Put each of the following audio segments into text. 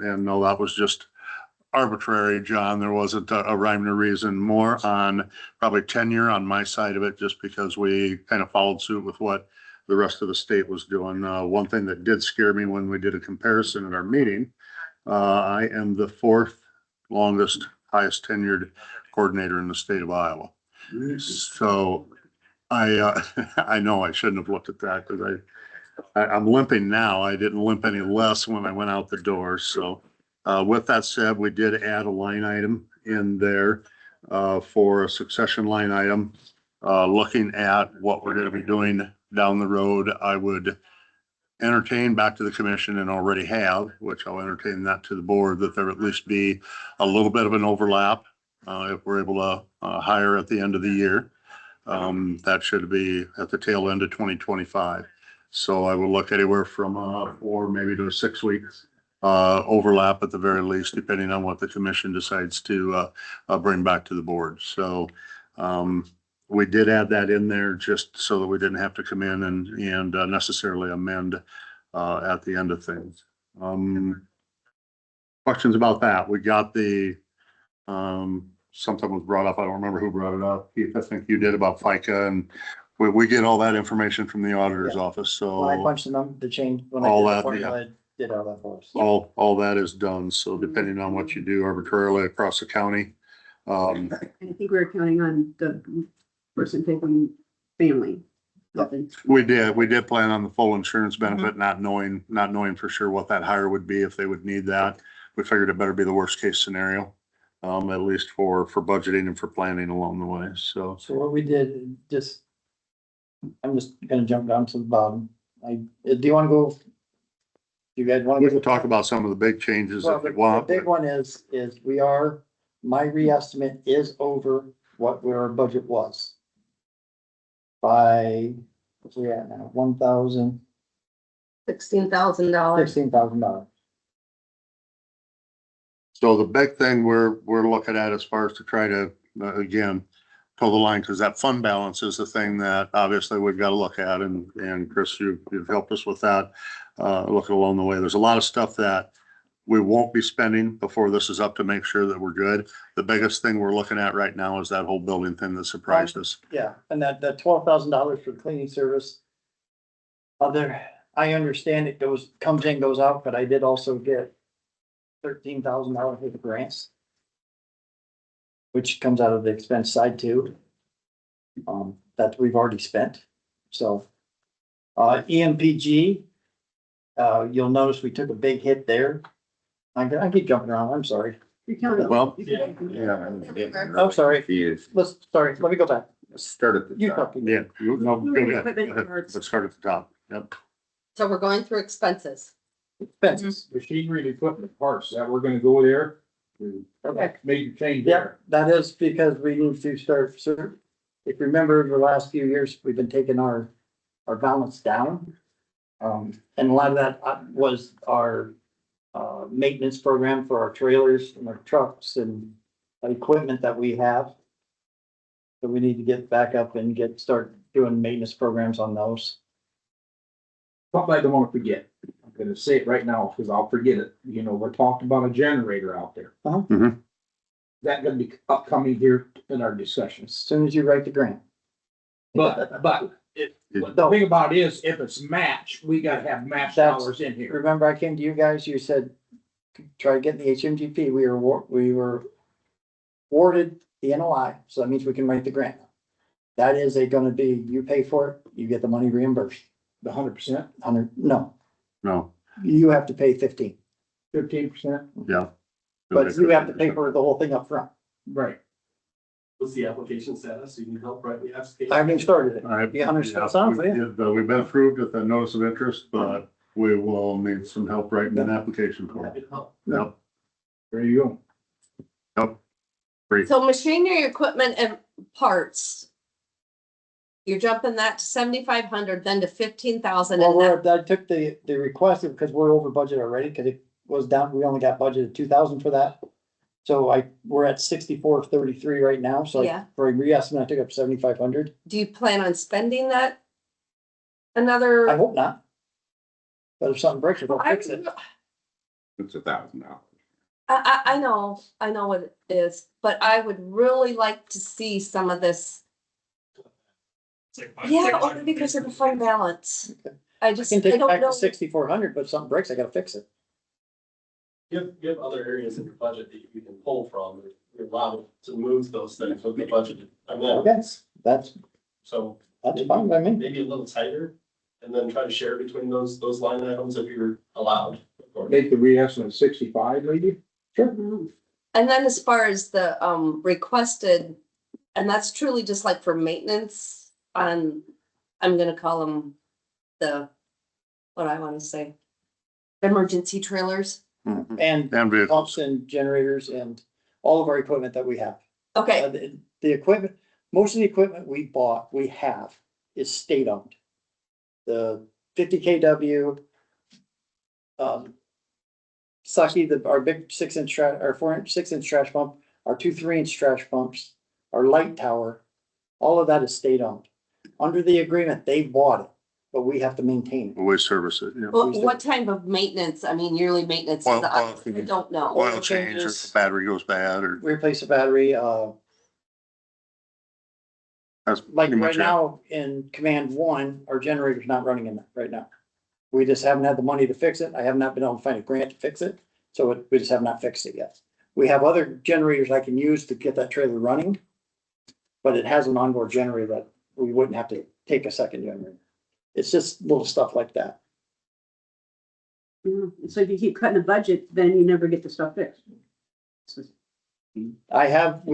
and no, that was just arbitrary, John. There wasn't a rhyme or reason. More on probably tenure on my side of it, just because we kind of followed suit with what the rest of the state was doing. One thing that did scare me when we did a comparison at our meeting, I am the fourth longest, highest tenured coordinator in the state of Iowa. So I know I shouldn't have looked at that because I'm limping now. I didn't limp any less when I went out the door. So with that said, we did add a line item in there for a succession line item. Looking at what we're going to be doing down the road, I would entertain back to the commission, and already have, which I'll entertain that to the board, that there at least be a little bit of an overlap if we're able to hire at the end of the year. That should be at the tail end of 2025. So I will look anywhere from 4 maybe to 6 weeks overlap at the very least, depending on what the commission decides to bring back to the board. So we did add that in there just so that we didn't have to come in and necessarily amend at the end of things. Questions about that? We got the something was brought up. I don't remember who brought it up. Keith, I think you did, about FICA, and we get all that information from the auditor's office. So when I punched the number, the change, when all I that, did all that for us. all that is done. So depending on what you do arbitrarily across the county. I think we were counting on the person taking family. We did plan on the full insurance benefit, not knowing for sure what that hire would be, if they would need that. We figured it better be the worst case scenario, at least for budgeting and for planning along the way. So what we did, I'm just gonna jump down to the bottom. Do you wanna go? You guys want we to can talk about some of the big changes Well, if you the want. big one is my reestimate is over what our budget was. By, what's we at now, $16,000. $16,000. So the big thing we're looking at as far as to try to, again, toe the line, because that fund balance is the thing that obviously we've got to look at. And Chris, you've helped us with that, looking along the way. There's a lot of stuff that we won't be spending before this is up to make sure that we're good. The biggest thing we're looking at right now is that whole building thing that surprised us. Yeah, and that $12,000 for the cleaning service. I understand it comes in, goes out, but I did also get $13,000 for the grants, which comes out of the expense side too. That we've already spent. So, EMPG, you'll notice we took a big hit there. I keep jumping around, I'm sorry. Well, I'm sorry. Let me go back. Start at the You top. talk. yeah, no, go ahead. Let's start at the top. Yep. So we're going through expenses. Expenses. Machinery and equipment parts, that we're gonna go there. Okay. Major change Yeah, there. that is because we need to start, sir. If you remember the last few years, we've been taking our balance down. And a lot of that was our maintenance program for our trailers and our trucks and equipment that we have. So we need to get back up and start doing maintenance programs on those. Something I don't wanna forget. I'm gonna say it right now, because I'll forget it. You know, we're talking about a generator out there. Mhm. That gonna be upcoming here in our As discussions. soon as you write the grant. But the thing about it is, if it's matched, we gotta have matched dollars in here. Remember, I came to you guys, you said, try getting the HMGP. We were awarded the NOI, so that means we can write the grant. That is gonna be, you pay for it, you get the money reimbursed. The 100%, No, No, you have to pay 15, 15%, yeah. but you have to pay for the whole thing up front. right. What's the application status? You need help writing the application? I haven't started it. All right. You understand? Yeah, Sounds good. we've been approved with a notice of interest, but we will need some help writing an application for it. Happy to help. Yep, There you go. yep. Great. So machinery, equipment and parts. You're jumping that to 7,500, then to 15,000. Well, I took the request because we're over budget already, because it was down, we only got budgeted 2,000 for that. So we're at 6433 right now, so Yeah. for a reestimate, I took up 7,500. Do you plan on spending that? I Another? hope not. But if something breaks, we'll fix it. It's $1,000. I know what it is, but I would really like to see some of this. It's like Yeah, only because of the fund balance. Okay. I I just, can I take it don't back to know. 6,400, but if something breaks, I gotta fix it. You have other areas in your budget that you can pull from, you're allowed to move those things with the budget Okay, amendments. that's So fine by me. maybe a little tighter, and then try to share between those line items if you're allowed. of course. Make the reestimate 65 maybe? Mhm. And then as far as the requested, and that's truly just like for maintenance on, I'm gonna call them what I wanna say, emergency trailers. Mhm. And And vehicles. pumps and generators and all of our equipment that we have. Okay, The equipment, most of the equipment we have is state owned. The 50 kW. Sucky, our big 6-inch trash, our 4-inch, 6-inch trash pump, our 2 3-inch trash pumps, our light tower, all of that is state owned. Under the agreement, they bought it, but we have to maintain it. We service it, yeah. what type of maintenance, I mean yearly maintenance, is Oil- that? oil I don't know. Oil change, or the battery goes bad, or Replace the battery, that's like pretty right much it. now in Command One, our generator's not running in that right now. We just haven't had the money to fix it. I have not been able to find a grant to fix it, so we just have not fixed it yet. We have other generators I can use to get that trailer running. But it has an onboard generator that we wouldn't have to take a second generator. It's just little stuff like that. Yeah. So if you keep cutting the budget, then you never get the stuff fixed. So- We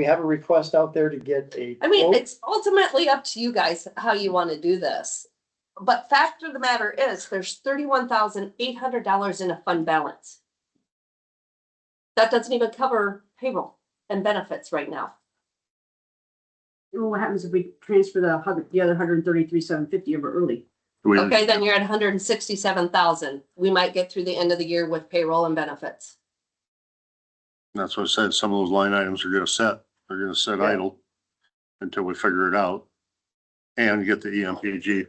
have a request out there to get a. I mean, quote. it's ultimately up to you guys how you wanna do this. But fact of the matter is, there's $31,800 in a fund balance. That doesn't even cover payroll and benefits right now. Well, what happens if we transfer the other 133,750 over early? We- Okay, then you're at 167,000. We might get through the end of the year with payroll and benefits. That's what I said, some of those line items are gonna they're gonna sit Yeah. idle until we figure it out. And get the EMPG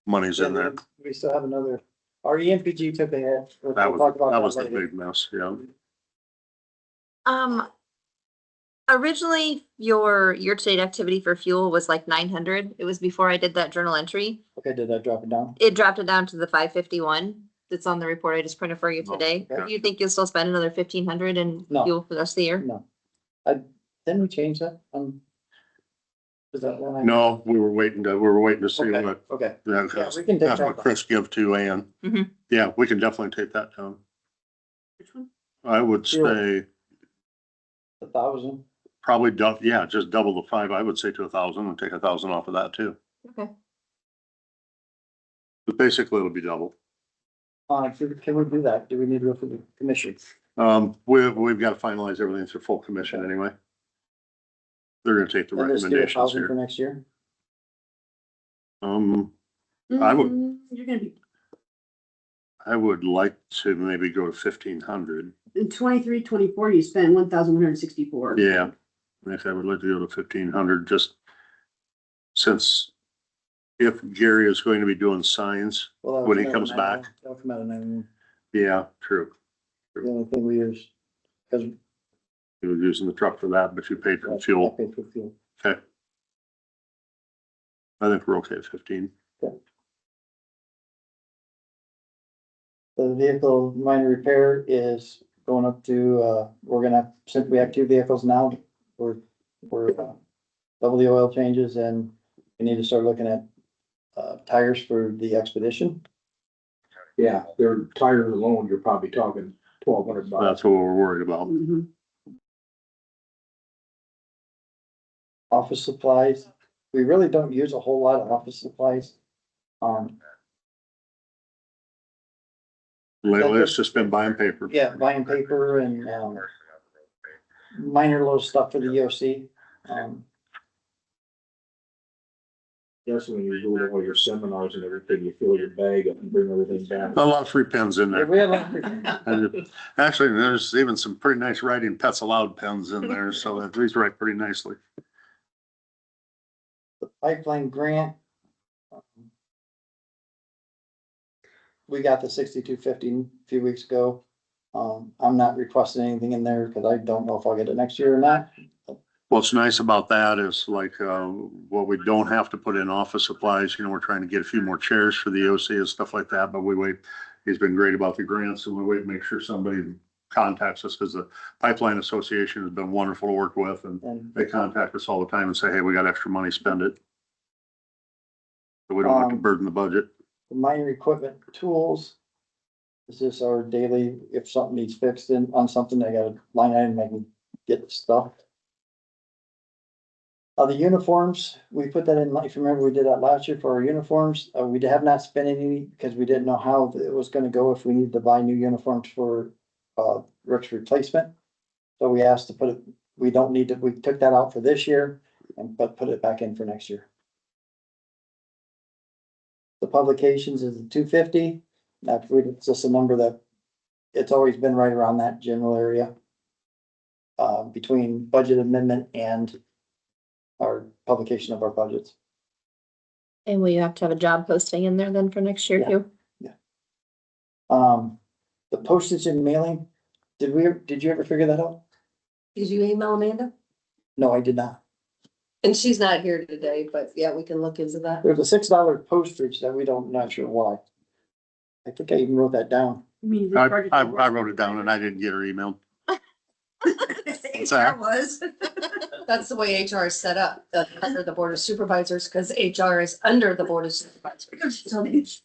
monies in there. We still have another, our EMPG took a hit. We'll That talk about that was the later. big mess, yeah. Originally, your year-to-date activity for fuel was like 900. It was before I did that journal entry. Okay, did that drop it down? It dropped it down to the 551 that's on the report I just printed for you Oh, today. okay. Do you think you'll still spend another 1,500 in No. fuel for the rest of the year? No. Didn't we change that? Is that one? No, we were waiting to see Okay, what, okay. that's Yeah, we can take what that. Chris give to Ann. Mhm. Yeah, we can definitely take that down. Which one? I would Fuel. say 1,000. probably just double the 5. I would say to 1,000 and take 1,000 off of that too. Okay. But basically it'll be double. Can we do that? Do we need to go for the commission? We've got to finalize everything through full commission anyway. They're gonna take the And let's do recommendations 1,000 for here. next year? I would- You're gonna be, I would like to maybe go to 1,500. in 23, 24, you spend 1,164. Yeah, I think I would like to go to 1,500, just since if Gary is going to be doing signs, Well, that When would he come comes out of 911. back. That'll come out of 911. yeah, true. The only thing we use, because He was using the truck for that, but you paid for I the fuel. paid for fuel. Okay. I think we're okay at 15. The vehicle minor repair is going up to, since we have 2 vehicles now, we're double the oil changes and we need to start looking at tires for the expedition. Yeah, their tires alone, you're probably talking $1,200. That's what we're worried about. Mhm. Office supplies, we really don't use a whole lot of office supplies. Lately, it's just been buying paper. Yeah, buying paper and, minor little stuff for the EOC. Yes, when you go to all your seminars and everything, you fill your bag up and bring everything back. A lot of free pens in Yeah, there. we had like, And actually, there's even some pretty nice writing Pets Allowed pens in there, so that these write pretty nicely. the pipeline grant. We got the 6250 a few weeks ago. I'm not requesting anything in there because I don't know if I'll get it next year or not. What's nice about that is like, what we don't have to put in office supplies, you know, we're trying to get a few more chairs for the OC and stuff like that, but we wait. He's been great about the grants and we wait to make sure somebody contacts us because the Pipeline Association has been wonderful to work with and And they contact us all the time and say, hey, we got extra money, spend it. So we don't have to burden the budget. the minor equipment tools. Is this our daily, if something needs fixed on something, I got a line item, I can get the stuff. The uniforms, we put that in, if you remember, we did that last year for our uniforms. We have not spent any because we didn't know how it was gonna go if we needed to buy new uniforms for, Rick's replacement. So we asked to put it, we don't need to, we took that out for this year and put it back in for next year. The publications is 250. It's just a number that it's always been right around that general area. Between budget amendment and our publication of our budgets. And will you have to have a job posting in there then for next year Yeah. too? The postage and mailing, did you ever figure that out? Did you email Amanda? No, I did not. And she's not here today, but yeah, we can look into that. There's a $6 postage that we don't, not sure why. I think I even wrote that down. I wrote it down and I didn't get her email. HR was. That's the way HR is set up, under the Board of Supervisors, because HR is under the Board of Supervisors.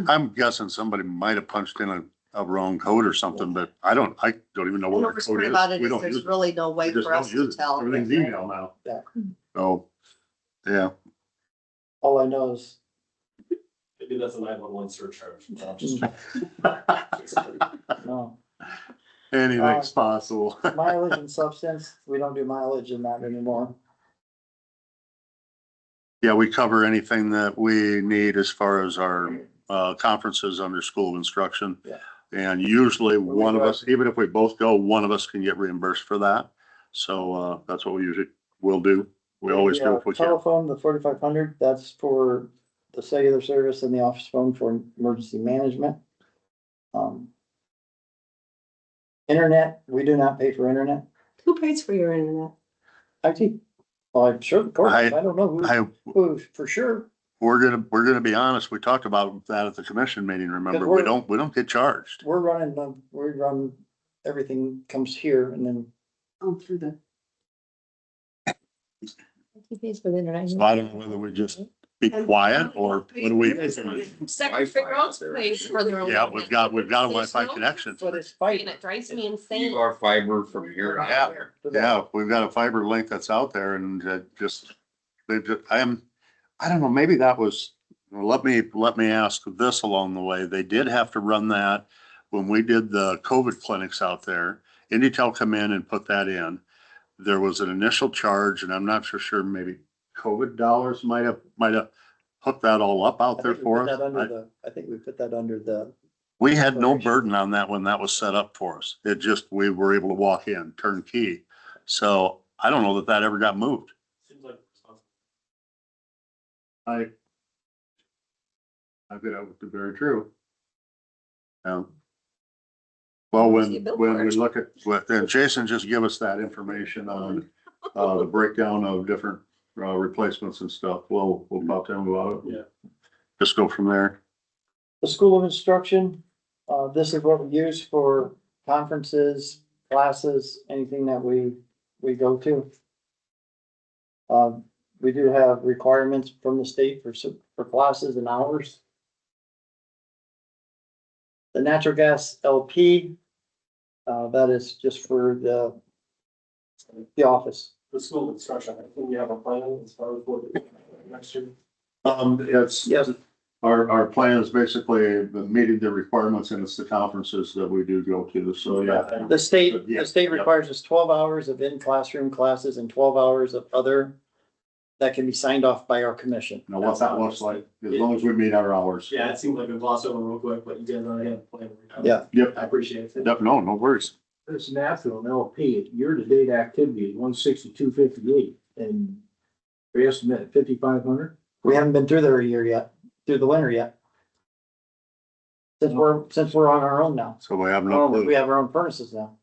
I'm guessing somebody might have punched in a wrong code or something, but I don't even know And what what's the code great is. about it We is don't there's use it. really no way We just for us don't to use it. tell. Everything's email now. Yeah. So, yeah. All I know is, Maybe that's a 911 surcharge. I'm just- no, Anything's possible. mileage and substance, we don't do mileage in that anymore. Yeah, we cover anything that we need as far as our conferences under School of Instruction. Yeah. And usually one of us, even if we both go, one of us can get reimbursed for that. So that's what we usually will do. We always do if we can. Telephone, the 4,500, that's for the cellular service and the office phone for emergency management. Internet, we do not pay for internet. Who pays for your internet? IT. Well, I'm sure, of course, I don't know who for sure. We're gonna be honest. We talked about that at the commission meeting. Remember, we don't get charged. We're running, we run, everything comes here and then Through the. He pays for the internet. So I don't know whether we just be quiet or what do we? Second figure out pays for their own. Yeah, we've got a There's Wi-Fi no- connection. but it's And fiber. it drives me insane. Our fiber from here Yeah. out there. Yeah, we've got a fiber link that's out there and I don't know, maybe that was, let me ask this along the way. They did have to run that when we did the COVID clinics out there. Indytel come in and put that in. There was an initial charge and I'm not so sure, maybe COVID dollars might have hooked that all up out there for us. I think we put that under the, We had no burden on that when that was set up for us. It just, we were able to walk in turnkey. So I don't know that ever got moved. Seems like responsible. I think that would be very true. Well, See a when billboard. we look at, and Jason, just give us that information on, the breakdown of different, replacements and stuff. We'll talk to him about it. Yeah. Just go from there. the School of Instruction. This is what we use for conferences, classes, anything that we go to. We do have requirements from the state for classes and hours. The natural gas LP, that is just for the office. The school instruction, I think we have a plan as far as what next year. It's, Yes. our plan is basically meeting the requirements and it's the conferences that we do go to. So, yeah. The state Yeah. requires us 12 hours of in-classroom classes and 12 hours of other that can be signed off by our commission. Now, what that looks like, as long as we meet our hours. Yeah, it seems like we glossed over real quick, but you guys already have a plan. Yeah. Yep. I appreciate it. Yep, no worries. This natural LP, year-to-date activity is 162,258, and we estimate 5,500. We haven't been through the winter yet. Since we're on our own now. So we have no We clue. have our own furnaces now.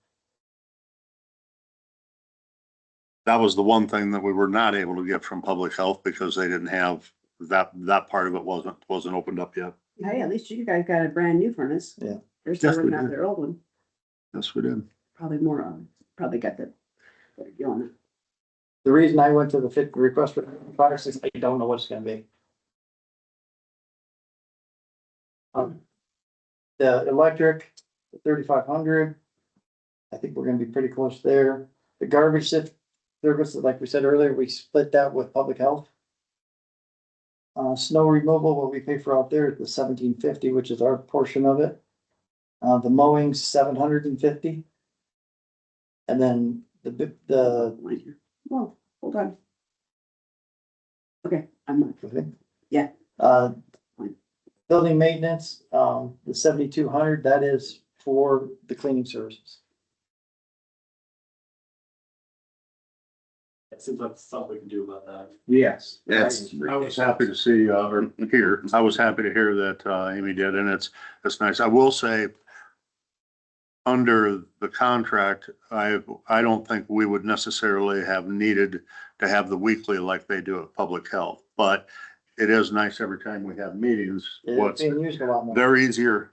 That was the one thing that we were not able to get from public health because they didn't have, that part of it wasn't opened up yet. Hey, at least you guys got a brand new furnace. Yeah. They're still Yes, we running out do. their old one. Yes, we did. Probably more, probably got the, better deal on it. The reason I went to the request for fire is I don't know what it's gonna be. The electric, 3,500. I think we're gonna be pretty close there. The garbage service, like we said earlier, we split that with public health. Snow removal, what we pay for out there is the 1,750, which is our portion of it. The mowing's 750. And then Line here. Whoa, hold on. Okay, I'm not. Yeah. Building maintenance, the 7,200, that is for the cleaning services. It seems like something we can do about that. Yes. Yes. I was happy to see, or hear, I was happy to hear that, Amy did, and it's nice. I will say, under the contract, I don't think we would necessarily have needed to have the weekly like they do at public health, but it is nice every time we have meetings. It's being used a lot more. They're easier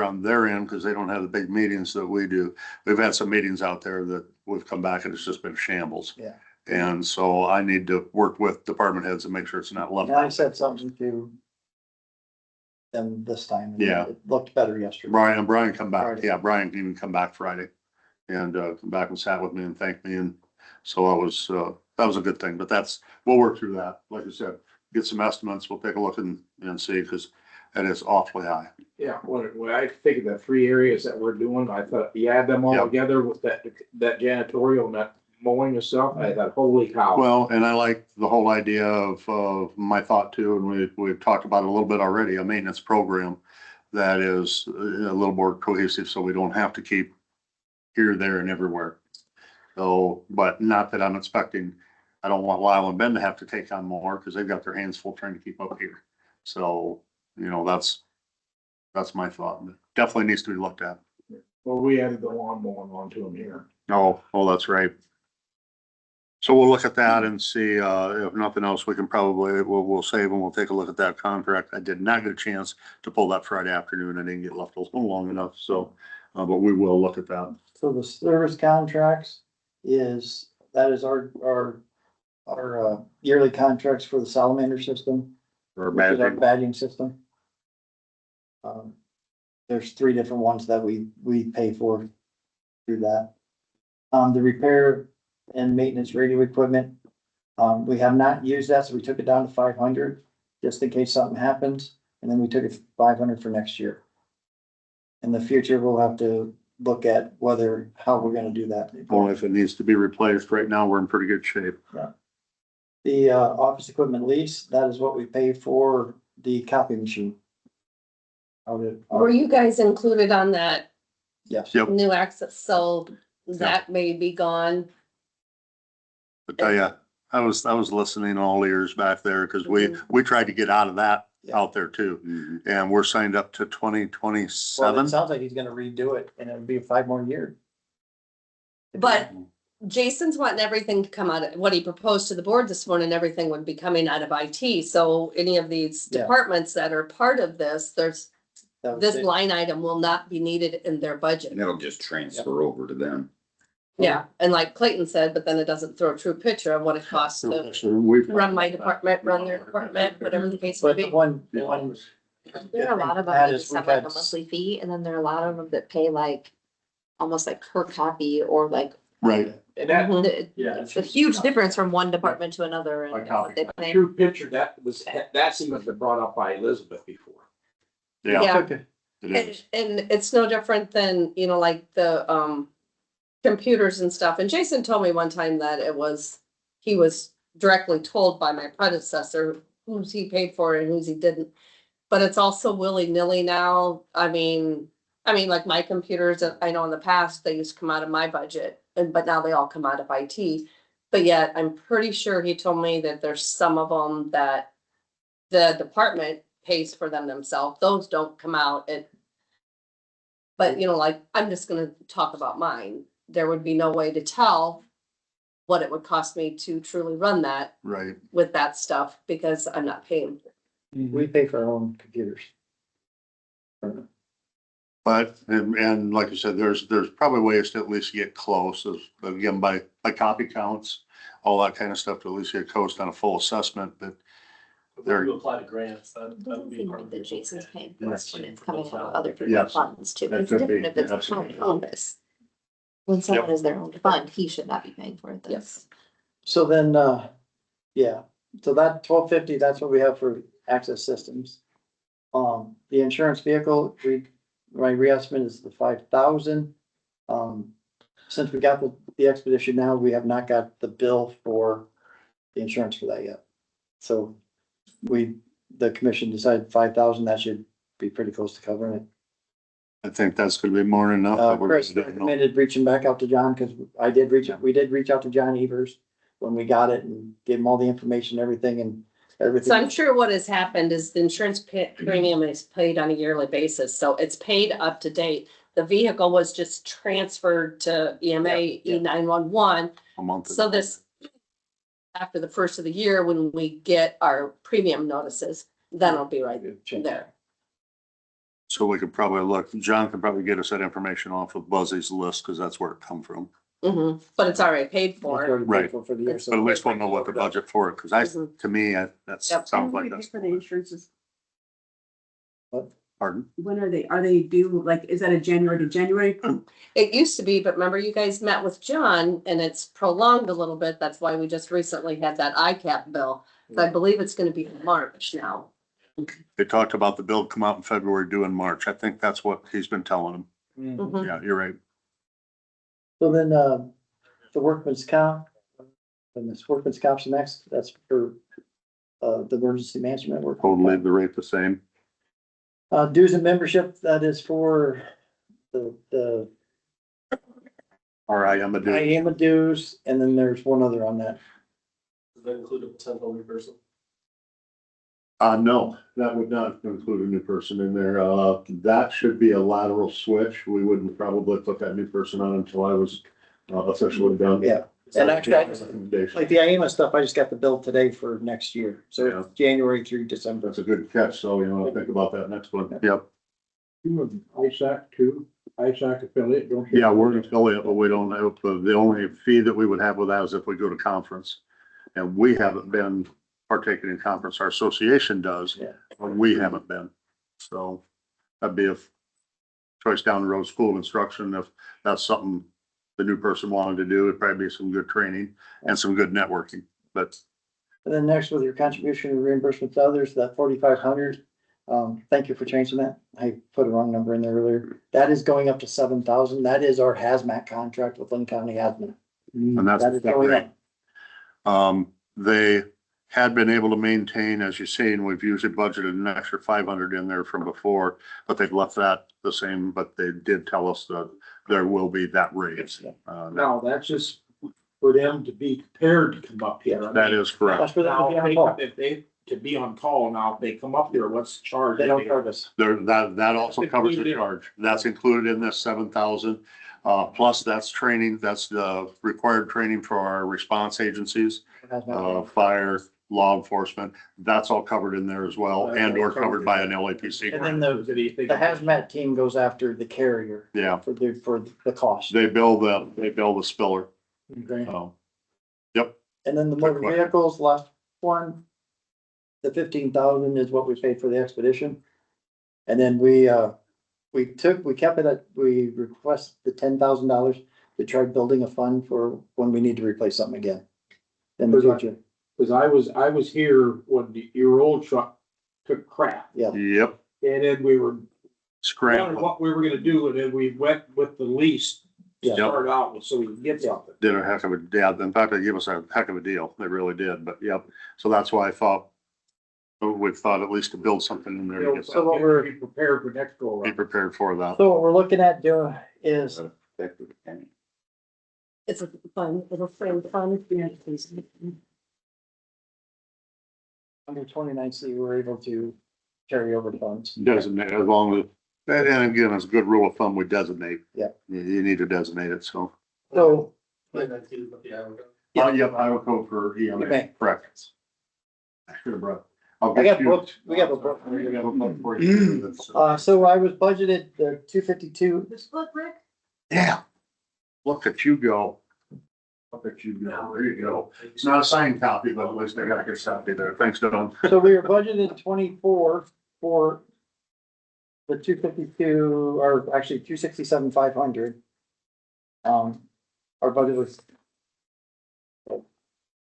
on their end because they don't have the big meetings that we do. We've had some meetings out there that we've come back and it's just been shambles. Yeah. And so I need to work with department heads and make sure it's not left. And I said something to them this time. and Yeah. It looked better yesterday. Brian come back. Friday. Yeah, Brian can even come back Friday and come back and sat with me and thanked me. And so that was a good thing, but we'll work through that. Like I said, get some estimates. We'll take a look and see, because it is awfully high. Yeah, when I think of the three areas that we're doing, I thought you add them all Yep. together with that janitorial and that mowing and stuff, I thought, holy cow. Well, and I like the whole idea of my thought too, and we've talked about it a little bit already, a maintenance program that is a little more cohesive, so we don't have to keep here, there and everywhere. So, but not that I'm expecting, I don't want Lyle and Ben to have to take on more because they've got their hands full trying to keep up here. So, that's my thought. Definitely needs to be looked at. Well, we added the lawn mowing onto them here. Oh, that's right. So we'll look at that and see, if nothing else, we can probably, we'll save and we'll take a look at that contract. I did not get a chance to pull that Friday afternoon. I didn't get left alone long enough, so, but we will look at that. So the service contracts is our yearly contracts for the salamander system, Or which is our badging. badging system. There's 3 different ones that we pay for through that. The repair and maintenance radio equipment, we have not used that, so we took it down to 500, just in case something happens, and then we took it 500 for next year. In the future, we'll have to look at how we're gonna do that. Only if it needs to be replaced. Right now, we're in pretty good shape. The office equipment lease, that is what we pay for the copy machine. Were you guys included on that Yes. Yep. new access? So that may be gone. I tell you, I was listening all ears back there because we tried to get out of that out there too. And we're signed up to Well, 2027. it sounds like he's gonna redo it and it'll be 5 more years. But Jason's wanting everything to come out of, what he proposed to the board this morning, everything would be coming out of IT. So any of these Yeah. departments that are part of this, That was this it. line item will not be needed in their budget. And it'll just transfer over to them. Yeah, and like Clayton said, but then it doesn't throw a true picture of what it costs to run my department, run their department, whatever the case may But the be. one. There are a lot of them That that is, just we've have like a had- monthly fee, and then there are a lot of them that pay like, almost like per copy, or like Right. And that, Mhm. it's a huge difference from one department to another Like and how- what they pay. true picture, that's even been brought up by Elizabeth before. Yeah, Yeah. Okay. it is. And it's no different than, like the computers and stuff. And Jason told me one time that he was directly told by my predecessor who's he paid for and who's he didn't. But it's also willy-nilly now. I mean, like my computers, I know in the past, they used to come out of my budget, but now they all come out of IT. But yet, I'm pretty sure he told me that there's some of them that the department pays for them themselves. Those don't come out but you know, like, I'm just gonna talk about mine. There would be no way to tell what it would cost me to truly run that Right. with that stuff because I'm not paying. We pay for our own computers. But, and like you said, there's probably ways to at least get close, as, again, by copy counts, all that kind of stuff, to at least get close on a full assessment, but If we to apply to grants, that would be part of That the. Jason's paying for it when it's coming out of other people's Yes. funds too. That It's could be, different if it's a absolutely. county office. When someone is their own fund, he should not be paying for it then. Yes. So then, yeah, so that 1250, that's what we have for access systems. The insurance vehicle, my reestimate is the 5,000. Since we got the expedition now, we have not got the bill for the insurance for that yet. So the commission decided 5,000, that should be pretty close to covering it. I think that's gonna be more than enough. but we're Chris gonna do it. recommended reaching back out to John, because we did reach out to John Evers when we got it and gave him all the information, everything and everything. So I'm sure what has happened is the insurance premium is paid on a yearly basis, so it's paid up to date. The vehicle was just transferred to EMA, Yeah. E911. A month. So this, after the first of the year, when we get our premium notices, then it'll be right there. So we could probably look, John could probably get us that information off of Buzzy's list, because that's where it come from. But it's already paid It's for. already paid Right. for the year, so. But at least we'll know what the budget for it, because Mhm. to me, that Yep. sounds When like do we that's. pay for the insurances? Pardon? When are they due? Like, is that a January to January? It used to be, but remember you guys met with John and it's prolonged a little bit. That's why we just recently had that ICAP bill. So I believe it's gonna be March now. They talked about the bill come out in February, due in March. I think that's what he's been telling them. Mhm. Yeah, you're right. So then, the workman's comp, and this workman's comp's next, that's for, the emergency management work. Totally the rate the same. Dues and membership, that is for the All right, I'm a dude. IAMA dues, and then there's one other on that. Does that include a potential new person? No, that would not include a new person in there. That should be a lateral switch. We wouldn't probably put that new person on until I was officially done. Yeah, and actually, I just, Recommendation. like the IAMA stuff, I just got the bill today for next year, so Yeah. it's January through December. That's a good catch, so you know, think about that next one. Yep. You and ISAC too, ISAC affiliate, don't you? Yeah, we're an affiliate, but we don't have, the only fee that we would have with that is if we go to conference. And we haven't been partaking in conference, our association does, Yeah. but we haven't been. So that'd be a choice down the road, school of instruction, if that's something the new person wanted to do, it'd probably be some good training and some good networking, but And then next with your contribution and reimbursement to others, that 4,500. Thank you for changing that. I put a wrong number in there earlier. That is going up to 7,000. That is our hazmat contract with Lynn County Hazmat. and that's. That is going up. They had been able to maintain, as you've seen, we've usually budgeted an extra 500 in there from before, but they've left that the same, but they did tell us that there will be that raise. Now, that's just for them to be prepared to come up here. That is correct. That's for them to Now, be on call. if they, to be on call, now, if they come up here, what's the charge? They don't charge us. There, that also covers the Included in- charge. That's included in this 7,000. Plus that's training, that's the required training for our response agencies, fire, law enforcement. That's all covered in there as well, and or covered by an LAPC. And then grant. the hazmat team goes after the carrier Yeah, for the cost. they bill the spiller. Okay. Oh, yep, And then the Good motor question. vehicles, last one. The 15,000 is what we paid for the expedition. And then we kept it at, we request the $10,000 to try building a fund for when we need to replace something again. In the future, Cause I was here when your old truck took crap, yep, and then we were wondering scramble. what we were gonna do, and then we went with the lease. To Yeah. start out with, so we can get something. Did a heck of a, yeah, in fact, they gave us a heck of a deal. They really did, but yep. So that's why I thought, we thought at least to build something in there to get So what we're- Be prepared for next go be around. prepared for that. so what we're looking at doing is, It's a fun, little frame fund. Yeah, please. under 29C, we're able to carryover funds. Designate as long as, and again, it's a good rule of thumb, we designate. Yeah. You need to designate it, so. So, Yep, Iowa code for EMA, Okay. correct. I should have brought. I'll I get got you- books, we have a book. We have a book for you. That's- So I was budgeted the 252. This book, Rick? Yeah. Look at you go. Look at you go. There you go. It's not a signed copy, but at least I got a good copy there. Thanks, Don. So we were budgeted 24 for the 252, or actually 267,500. Our budget was.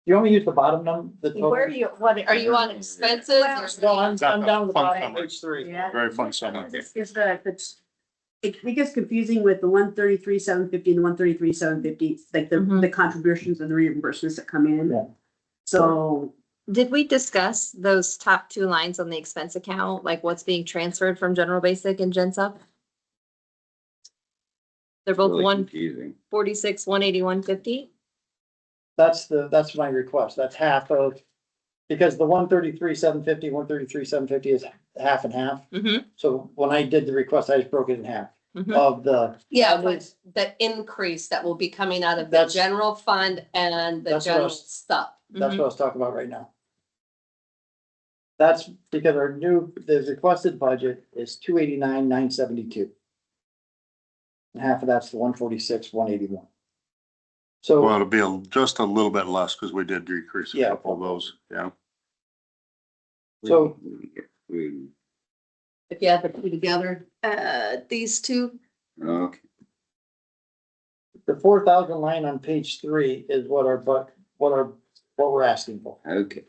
You want me to use the bottom number? The total? Where are you, what, are you on expenses or? No, I'm down to the Fun bottom, summary. page 3. Yeah. Very fun summer. This is it gets confusing with the 133,750 and the 133,750, like the contributions and the reimbursements that come in. Yeah. So, Did we discuss those top two lines on the expense account, like what's being transferred from general basic and gen sub? They're both Really 146, 180, 150? That's my request. That's half of, because the 133,750, 133,750 is half and half. Mm-hmm. So when I did the request, I just broke it in half Mhm. of the. Yeah, but the increase that will be coming out of the That's- general fund and the That's what I general was- stuff. That's what I was talking about right now. That's because the requested budget is 289,972. And half of that's the 146,181. So, Well, it'll be just a little bit less because we did decrease a Yeah. couple of those, yeah. So- We, If you add the two together, these two, okay, the 4,000 line on page 3 is what we're asking for. okay.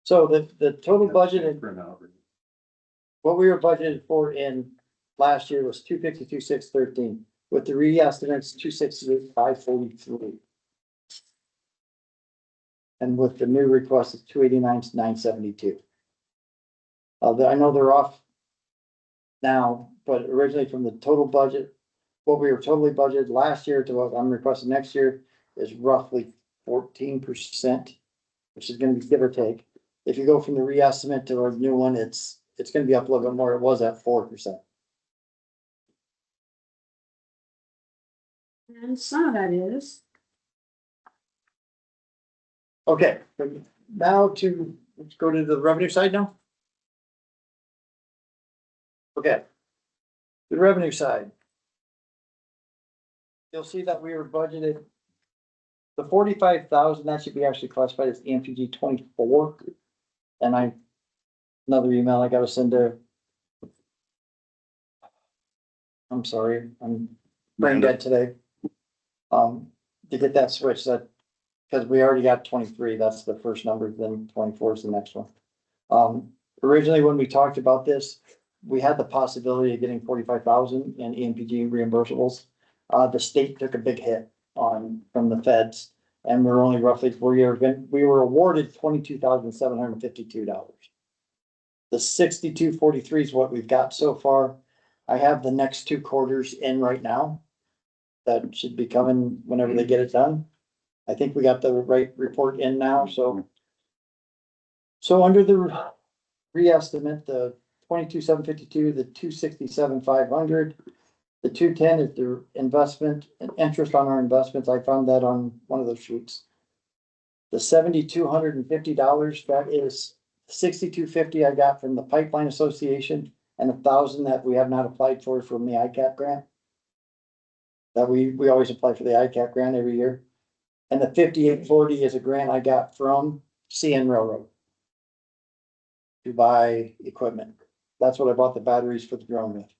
So the total budget, what we were budgeted for in last year was 252,613. With the re-estimates, 268,543. And with the new request, it's 289,972. I know they're off now, but originally from the total budget, what we were totally budgeted last year to what I'm requesting next year is roughly 14%, which is gonna be give or take. If you go from the re-estimate to our new one, it's gonna be up a little bit more. It was at 4%. and some of that is, Okay, now let's go to the revenue side now. Okay. The revenue side. You'll see that we were budgeted. The 45,000, that should be actually classified as EMPG 24. And another email I gotta send to. I'm sorry, I'm brain dead today. To get that switched, because we already got 23, that's the first number, then 24 is the next one. Originally, when we talked about this, we had the possibility of getting 45,000 in EMPG reimbursables. The state took a big hit from the feds, and we're only roughly, we were awarded $22,752. The 6243 is what we've got so far. I have the next 2 quarters in right now. That should be coming whenever they get it done. I think we got the right report in now, so. So under the re-estimate, the 22,752, the 267,500, the 210 is the investment and interest on our investments. I found that on one of those sheets. The $7,250, that is 6,250 I got from the Pipeline Association and 1,000 that we have not applied for from the ICAP grant. That we always apply for the ICAP grant every year. And the 5840 is a grant I got from CN Railroad. To buy equipment. That's what I bought the batteries for the drone with.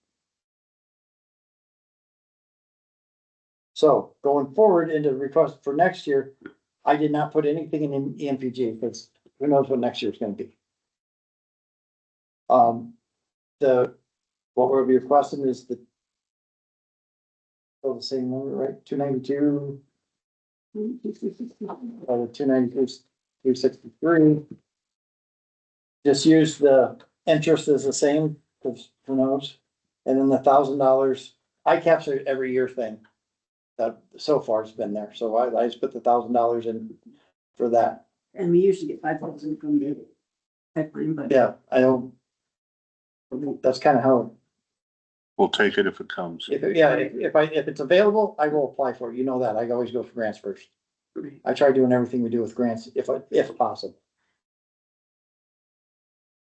So going forward into request for next year, I did not put anything in EMPG because who knows what next year's gonna be. What we'll be requesting is still the same number, right? 292. The 292, 263. Just use the interest as the same, because who knows? And then the $1,000, I capture every year thing. That so far has been there, so I just put the $1,000 in for that. and we usually get 5,000 from the pipeline, but. Yeah, I don't. That's kind of how, We'll take it if it comes. if it's available, I will apply for it. You know that. I always go for grants first. Right. I try doing everything we do with grants if possible.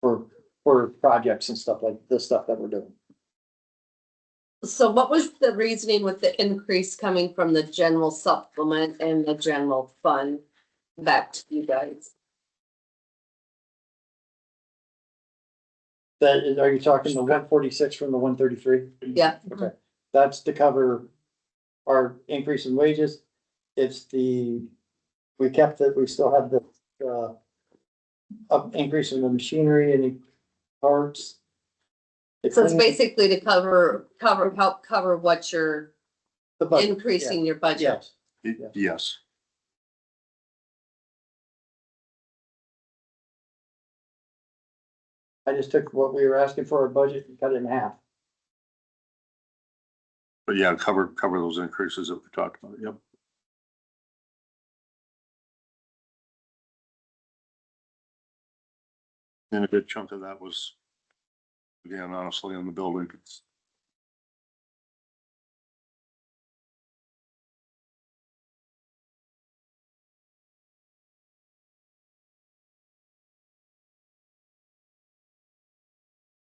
For projects and stuff like this stuff that we're doing. So what was the reasoning with the increase coming from the general supplement and the general fund back to you guys? Are you talking the 146 from the 133? Yeah. Okay, that's to cover our increase in wages. It's we kept it, we still have the increase in the machinery and the parts. So it's basically to help cover what you're The budget, increasing your budget. yes. Yes. I just took what we were asking for our budget and cut it in half. But yeah, cover those increases that we talked about. Yep. And a good chunk of that was, again, honestly, on the building.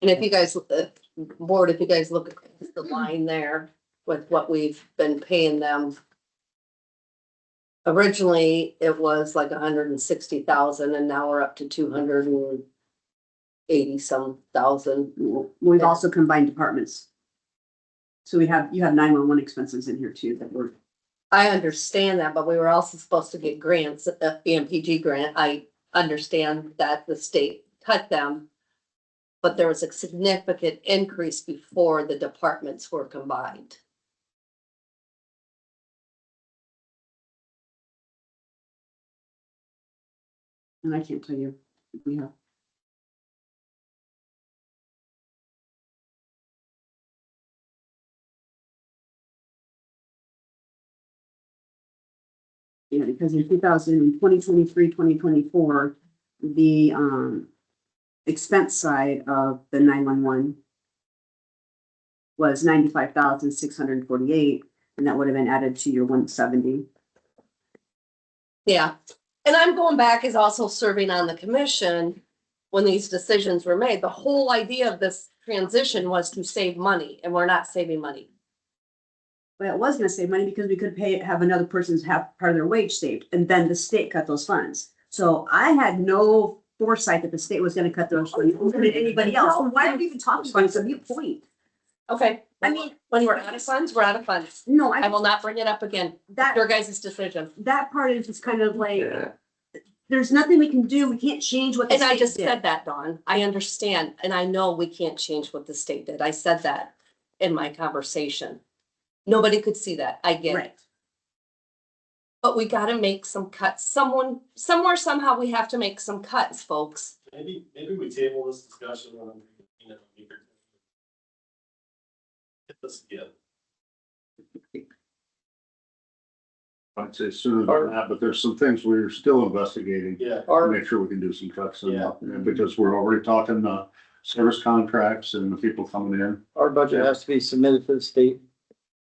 And if you guys, board, if you guys look at the line there with what we've been paying them. Originally, it was like 160,000 and now we're up to 280 some thousand. We've also combined departments. So you have 911 expenses in here too that were. I understand that, but we were also supposed to get grants, EMPG grant. I understand that the state cut them. But there was a significant increase before the departments were combined. And I can't tell you if we have. Yeah, because in 2023, 2024, the expense side of the 911 was 95,648, and that would have been added to your 170. Yeah, and I'm going back as also serving on the commission when these decisions were made. The whole idea of this transition was to save money, and we're not saving money. Well, it was gonna save money because we could have another person's half part of their wage saved, and then the state cut those funds. So I had no foresight that the state was gonna cut those funds, or than anybody else. So why are we even talking about it? It's a mute point. Okay, I mean, when we're out of funds, we're out of funds. No, I will not bring it up again. that, Your guys' decision. that part is just kind of like, there's nothing we can do. We can't change what the And I state just did. said that, Dawn. I understand, and I know we can't change what the state did. I said that in my conversation. Nobody could see that. I get it. Right. But we gotta make some cuts. Somewhere, somehow, we have to make some cuts, folks. Maybe we table this discussion on, Hit this again. I'd say sooner than that, but there's some things we're still investigating. Yeah. To make sure we can do some cuts in that, and because we're already talking service contracts and the people coming in. Our budget has to be submitted to the state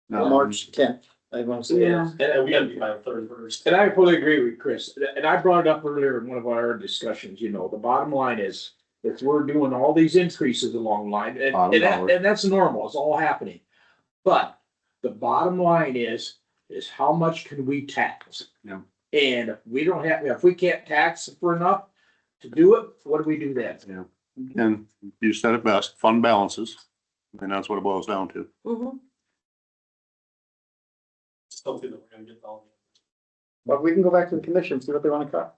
Now, March 10th. I want to say. Yeah. And we gotta be by the 31st. And I fully agree with Chris, and I brought it up earlier in one of our discussions, the bottom line is we're doing all these increases along the line, and that's normal, it's all happening. But the bottom line is how much can we tax? Yeah. And if we can't tax for enough to do it, what do we do then? Yeah. And you said it best, fund balances, and that's what it boils down to. Mhm. Something that we're gonna get all. But we can go back to the commission, see what they want to cut.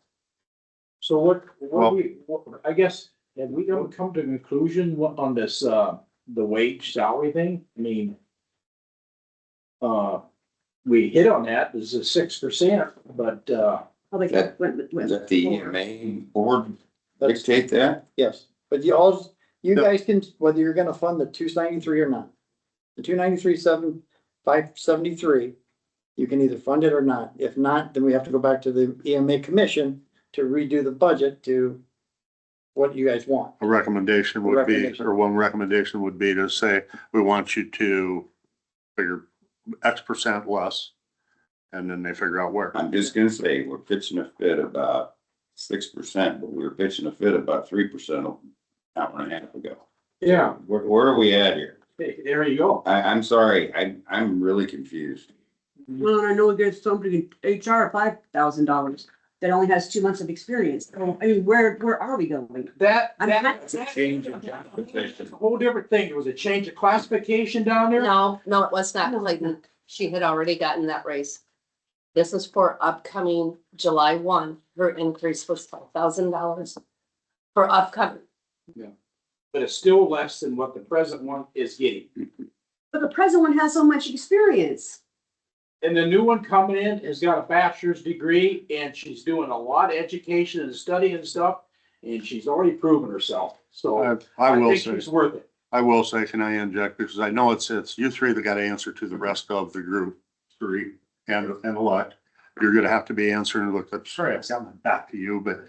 So I guess, have we gonna come to a conclusion on this, the wage salary thing? I mean, we hit on that, this is 6%, but, Probably That- went with. Is that the EMA board That's- dictate that? Yes, but you guys can, whether you're gonna fund the 293 or not. The 293,573, you can either fund it or not. If not, then we have to go back to the EMA commission to redo the budget to what you guys want. A recommendation would be, Recommendation. or one recommendation would be to say, we want you to figure X% less. And then they figure out where. I'm just gonna say, we're pitching a fit about 6%, but we were pitching a fit about 3% an hour and a half ago. Yeah, Where are we at here? there you go. I'm sorry, I'm really confused. Well, and I know there's somebody in HR $5,000 that only has 2 months of experience. So, I mean, where are we going? That, I'm that. not- Change in job It's position. a whole different thing. It was a change of classification down there. No, it was not Clayton. She had already gotten that raise. This is for upcoming July 1. Her increase was $5,000 for upcoming. But it's still less than what the present one is getting. But the present one has so much experience. And the new one coming in has got a bachelor's degree and she's doing a lot of education and study and stuff. And she's already proven herself. So I will think say, she's worth it. I will say, can I inject, because I know it's you three that got to answer to the rest of the group, three and elect. You're gonna have to be answering, look, I'm sorry, I've got my back to you, but,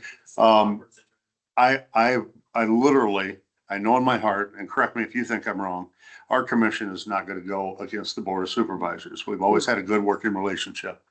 I literally, I know in my heart, and correct me if you think I'm wrong, our commission is not gonna go against the board of supervisors. We've always had a good working relationship.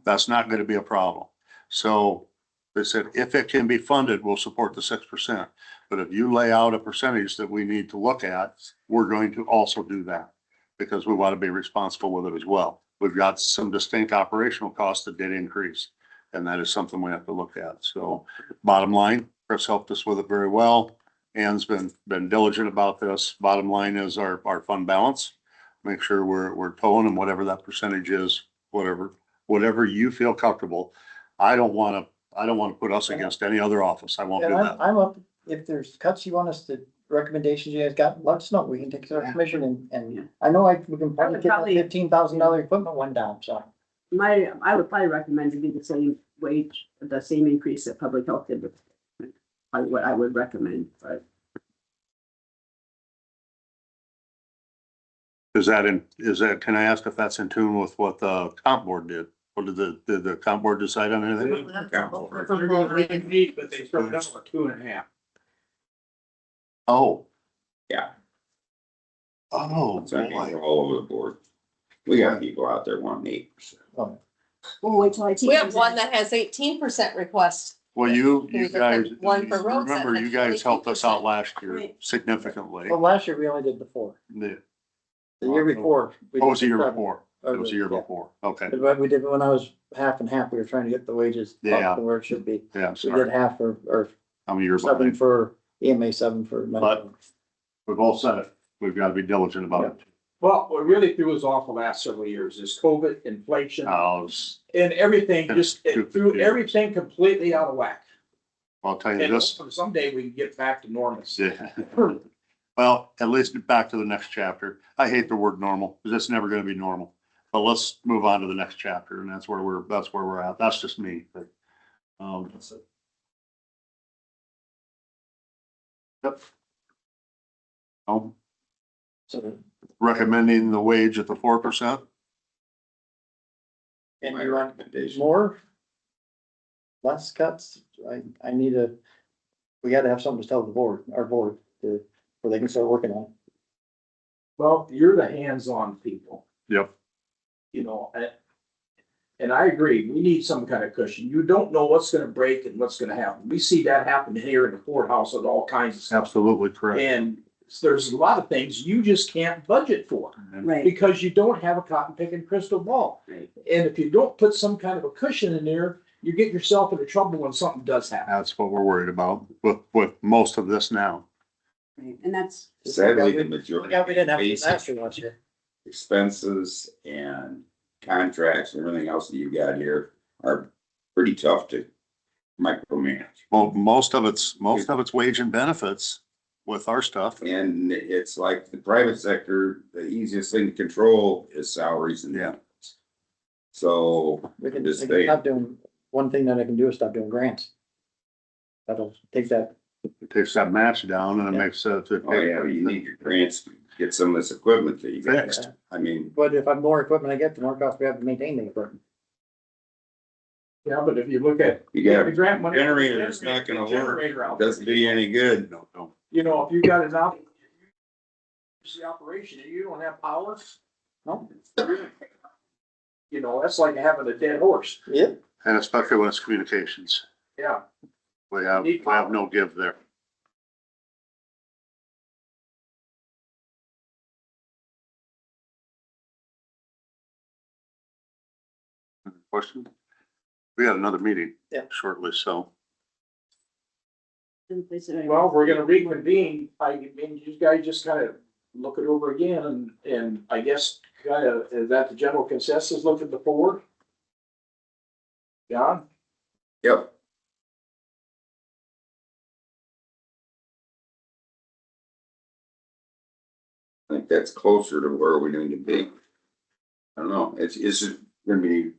That's not gonna be a problem. So they said, if it can be funded, we'll support the 6%. But if you lay out a percentage that we need to look at, we're going to also do that because we want to be responsible with it as well. We've got some distinct operational costs that did increase, and that is something we have to look at. So bottom line, Chris helped us with it very well. Ann's been diligent about this. Bottom line is our fund balance. Make sure we're towing and whatever that percentage is, whatever you feel comfortable. I don't want to put us against any other office. I won't do And that. I'm up, if there's cuts you want us to, recommendations you guys got, let us know. We can take it to our commission and I know we can probably get that $15,000 equipment one down, so. I would probably recommend to do the same wage, the same increase that public health did. With what I would recommend, but Is that, can I ask if that's in tune with what the comp board did? What did the comp board decide on anything? They're gonna meet, but they started out with 2.5. Oh. Yeah. Oh, It's on boy. all over the board. We got people out there wanting 8%. we'll wait till I teach. We have one that has 18% request. Well, you We just guys, had one for roads that remember, had you guys helped us 22%. out last year Right. significantly. Well, last year we only did the 4. The- The year before. we What was the did year 7. before? Or It was the year yeah. before. Okay, But we did, when I was half and half, we were trying to get the wages Yeah. up to where it should be. yeah, We did sorry. half or I'm a year 7 behind. for EMA, 7 for medical. We've all said it. We've got to be diligent about it. Well, what really threw us off the last several years is COVID, inflation, I'll and everything just, it Stupid threw deals. everything completely out of whack. tell you And this. hopefully someday we can get back to normal. Yeah. Well, at least back to the next chapter. I hate the word normal because it's never going to be normal. But let's move on to the next chapter, and that's where we're at. That's just me, but. Yep. So, Recommending the wage at the 4%. and My you want recommendation. more? Less cuts? I need we gotta have something to tell the board, our board, where they can start working on. Well, you're the hands-on people, Yep. you know, and I agree, we need some kind of cushion. You don't know what's gonna break and what's gonna happen. We see that happen here in the courthouse with all kinds of stuff. Absolutely correct. And there's a lot of things you just can't budget for Right. because you don't have a cotton picking crystal ball. Right. And if you don't put some kind of a cushion in there, you get yourself into trouble when something does happen. That's what we're worried about with most of this now. Right. And that's, Sadly, the Yeah, majority we didn't have of a basic disaster last year. expenses and contracts and everything else that you got here are pretty tough to micromanage. Well, most of it's wage and benefits with our stuff. And it's like the private sector, the easiest thing to control is salaries and Yeah. benefits. So We can Just stop doing, one thing that I can do is stop doing grants. That'll take that. It takes that match down and it makes it. Oh, yeah, you need your grants to get some of this equipment that you got. Fixed. I mean, But if I'm more equipment I get, the more cost we have to maintain the equipment. Yeah, but if you look at. You got the grant money. generator's not gonna work. Generator out there. Doesn't do you any good. No. You know, if you got an the operation and you don't have power, No, you know, that's like having a dead horse. yeah, And especially when it's communications, Yeah. we have no give there. Question? We got another meeting. Yeah. Shortly, so. Well, if we're gonna reconvene, I mean, you guys just kind of look it over again and I guess kind of, is that the general consensus looking forward? John? Yep. I think that's closer to where we need to be. I don't know, it's just gonna be,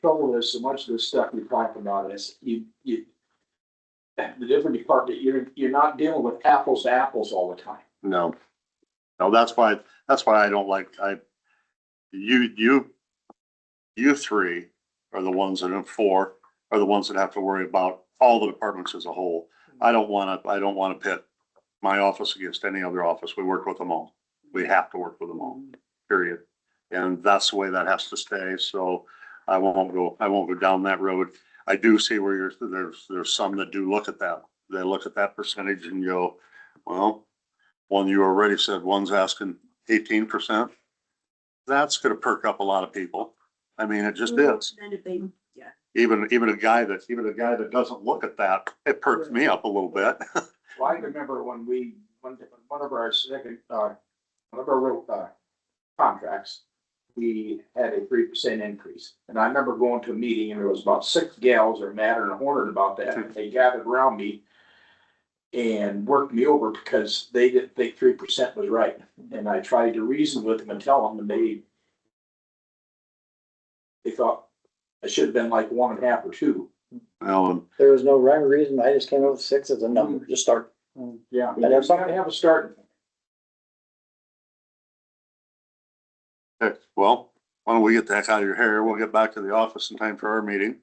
Trouble is so much of this stuff you're talking about is you, the different department, you're not dealing with apples to apples all the time. No. No, that's why I don't like, you three are the ones that, and four are the ones that have to worry about all the departments as a whole. I don't wanna pit my office against any other office. We work with them all. We have to work with them all, period. And that's the way that has to stay, so I won't go down that road. I do see where there's some that do look at that. They look at that percentage and go, well, one you already said, one's asking 18%. That's gonna perk up a lot of people. I mean, it just is. Then if they, Even a guy that doesn't look at that, it perks me up a little bit. Well, I remember when one of our second, one of our contracts, we had a 3% increase. And I remember going to a meeting and there was about 6 gals that were mad and horned about that. And they gathered around me and worked me over because they didn't think 3% was right. And I tried to reason with them and tell them, and they thought I should have been like 1.5 or 2. there was no rhyme or reason, I just came up with 6 as a number, just start. Yeah. And if something- You gotta have a start. Okay, well, why don't we get the heck out of your hair? We'll get back to the office in time for our meeting.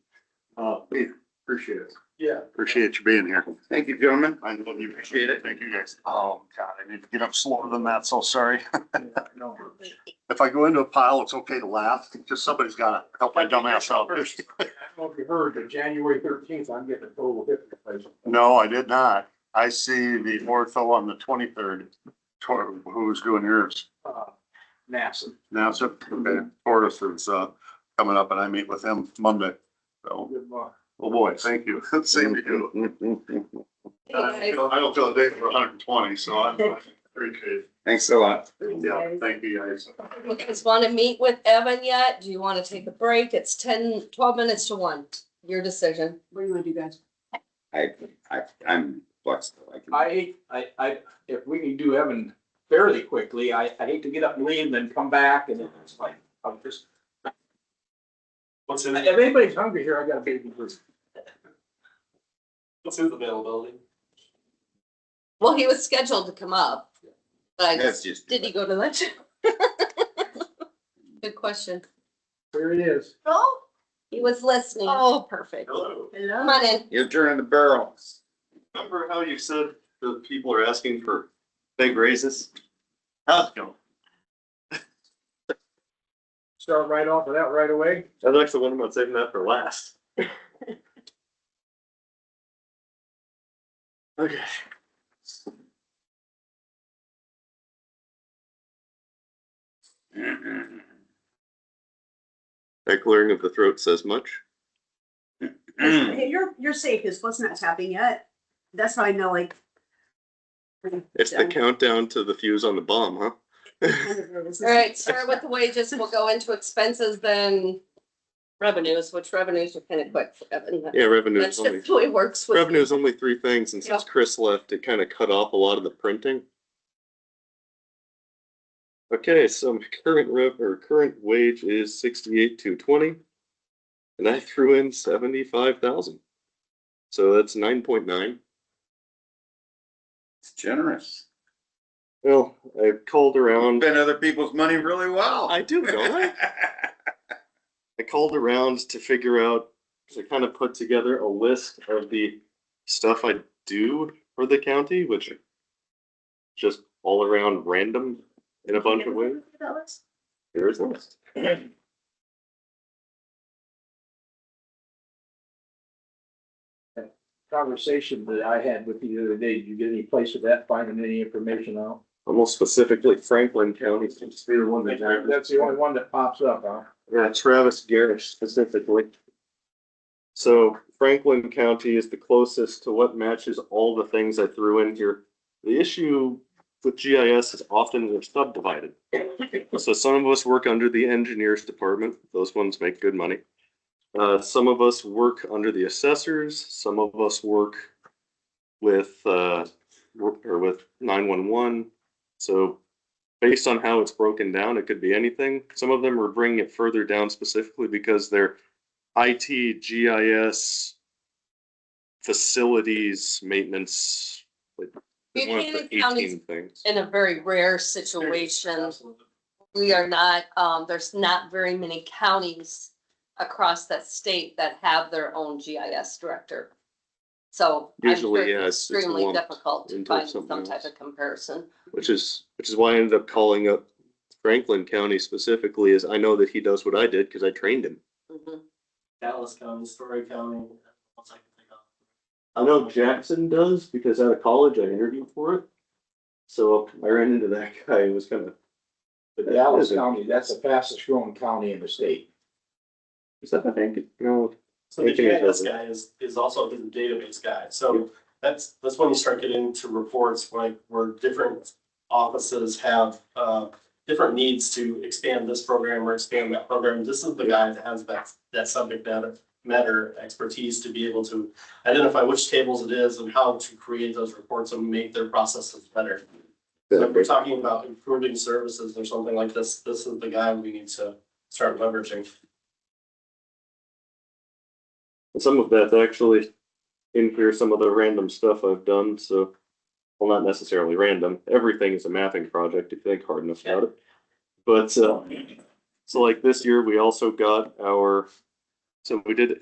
Appreciate it. Yeah. Appreciate you being here. thank you, gentlemen. I know you appreciate it. Thank you guys. Oh, God, I need to get up slower than that, so sorry. No. If I go into a pile, it's okay to laugh. Just somebody's gotta help my dumb ass out. I don't know if you heard, but January 13th, I'm getting a total hip replacement. No, I did not. I see the ortho on the 23rd. Who's doing yours? NASA. Now, so, okay, Fortis is, coming up and I meet with him Monday. So, Good luck. oh boy, thank you. Same to you. Hey, guys. I don't feel a day for 120, so I appreciate it. Thanks a lot. Yeah, thank you guys. You guys want to meet with Evan yet? Do you want to take a break? It's 12 minutes to 1. Your decision. what do you wanna do, guys? I'm flexible. I If we can do Evan fairly quickly, I hate to get up and leave and then come back and it's like, I'll just. What's his, If anybody's hungry here, I got a baby first. what's his availability? Well, he was scheduled to come up. But That's just. did he go to lunch? Good question. There it is. Oh, he was listening. Oh, perfect. Hello. Come on in. You're turning the barrel. Remember how you said the people are asking for big raises? How's it going? Start right off with that right away. I was actually wondering about saving that for last. Okay. That clearing of the throat says much. Hey, you're safe, because what's not happening yet? That's how I know, like. It's the countdown to the fuse on the bomb, huh? All right, start with the wages. We'll go into expenses, then revenues, which revenues are kind of quick for Evan. Yeah, That's revenue's only, just the way it works with. revenue's only 3 things, and since Yep. Chris left, it kind of cut off a lot of the printing. Okay, so my current wage is 68,220. And I threw in 75,000. So that's 9.9. It's generous. Well, I called around. Spend other people's money really well. I do, don't I? I called around to figure out, to kind of put together a list of the stuff I do for the county, which are just all around random in a bunch of ways. There is a list. Conversation that I had with you the other day, did you get any place with that, finding any information out? Almost specifically Franklin County seems to be the one that. That's the only one that pops up, huh? Yeah, Travis Garish specifically. So Franklin County is the closest to what matches all the things I threw in here. The issue with GIS is often they're subdivided. So some of us work under the engineers department. Those ones make good money. Some of us work under the assessors. Some of us work with, with 911. So based on how it's broken down, it could be anything. Some of them are bringing it further down specifically because they're IT, GIS, facilities, maintenance. Like, they want Buchanan the County's 18 things. in a very rare situation. We are not, there's not very county counties across that state that have their own GIS director. So I'm Usually, sure yeah, it's it's extremely lumped difficult to into find something some type else. of comparison. Which is why I ended up calling up Franklin County specifically, is I know that he does what I did because I trained him. Mhm. Dallas County, Story County. Once I can think of. I know Jackson does because out of college I interviewed for it. So I ran into that guy. It was kind of. But Dallas County, that's the fastest growing county in the state. Is that the Hank? No. So the Anything is GIS over. guy is also the database guy. So that's when you start getting into reports like where different offices have different needs to expand this program or expand that program. This is the guy that has that subject matter expertise to be able to identify which tables it is and how to create those reports and make their processes better. So if we're talking about improving services or something like this, this is the guy we need to start leveraging. And some of that's actually in here, some of the random stuff I've done. So, well, not necessarily random. Everything is a mapping project if you think hard enough about it. But so like this year, we also got so we did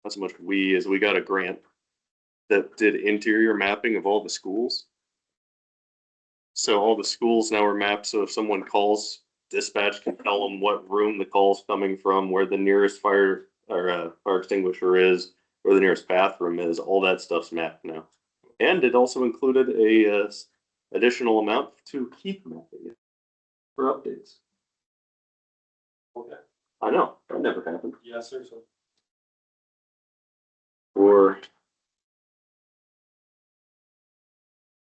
not so much we got a grant that did interior mapping of all the schools. So all the schools now are mapped. So if someone calls, dispatch can tell them what room the call's coming from, where the nearest fire extinguisher is, where the nearest bathroom is. All that stuff's mapped now. And it also included a additional amount to keep mapping it for updates. Okay. I know, that never happened. Yes, sir. So Or,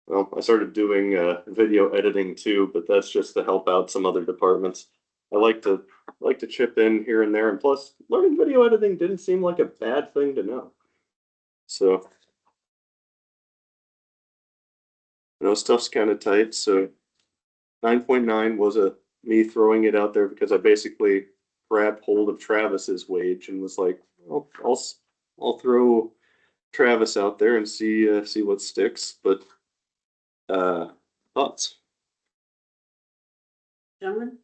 well, I started doing video editing too, but that's just to help out some other departments. I like to chip in here and there, and plus learning video editing didn't seem like a bad thing to know. So, stuff's kind of tight. So 9.9 was me throwing it out there because I basically grabbed hold of Travis's wage and was like, I'll throw Travis out there and see what sticks. But thoughts? Gentlemen?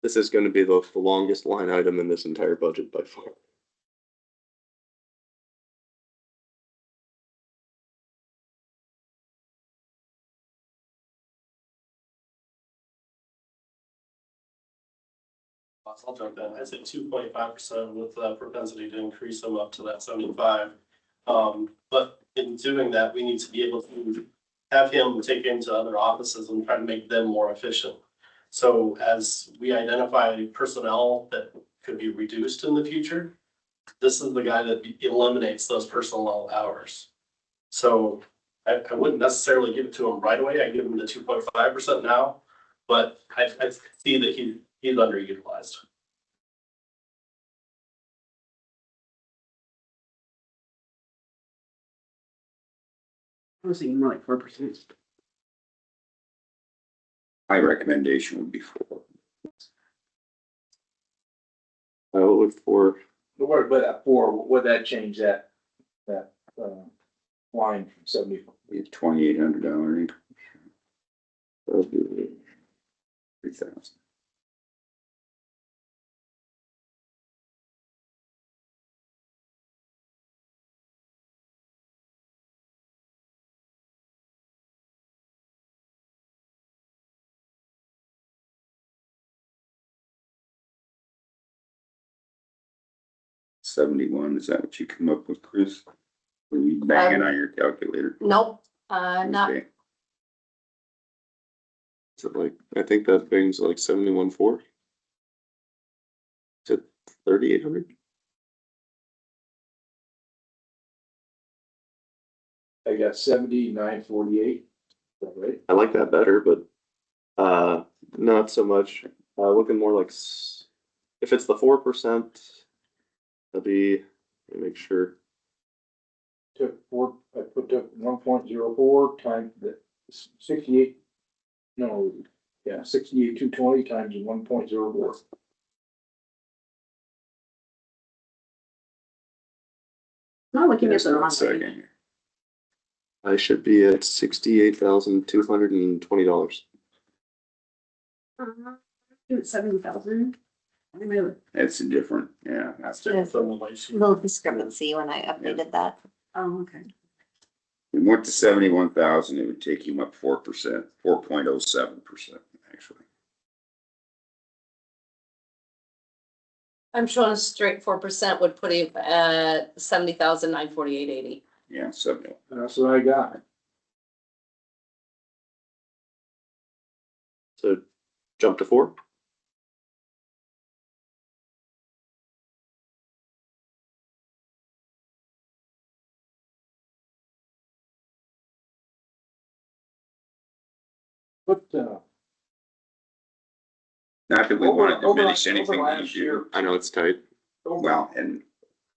This is going to be the longest line item in this entire budget by far. I'll jump in. I said 2.5% with the propensity to increase them up to that 75. But in doing that, we need to be able to have him take into other offices and try to make them more efficient. So as we identify personnel that could be reduced in the future, this is the guy that eliminates those personnel hours. So I wouldn't necessarily give it to him right away. I give him the 2.5% now, but I see that he's underutilized. I was thinking more like 4%. My recommendation would be 4. I would look for. But at 4, would that change that line from 70? $2,800. 3,000. $71, is that what you come up with, Chris? Were you banging on your calculator? Nope, not, Okay. So like, I think that brings like 71.4 to 3,800. I got 79.48. Is that right? I like that better, but not so much. Looking more like if it's the 4%, that'd be, let me make sure. I put up 1.04 times the 68. No, yeah, 68,220 times 1.04. Not looking at Just the one wrong second thing. here. I should be at $68,220. 70,000. That's a different, yeah, that's There's a little discrepancy when I updated that. Oh, okay. we went to 71,000, it would take you up 4%, 4.07%, actually. I'm showing a straight 4% would put him at 70,948.80. Yeah, 70. That's what I got. So jump to 4. But, Not that we want to Over diminish over anything that last you year. do. I know it's tight. Well, and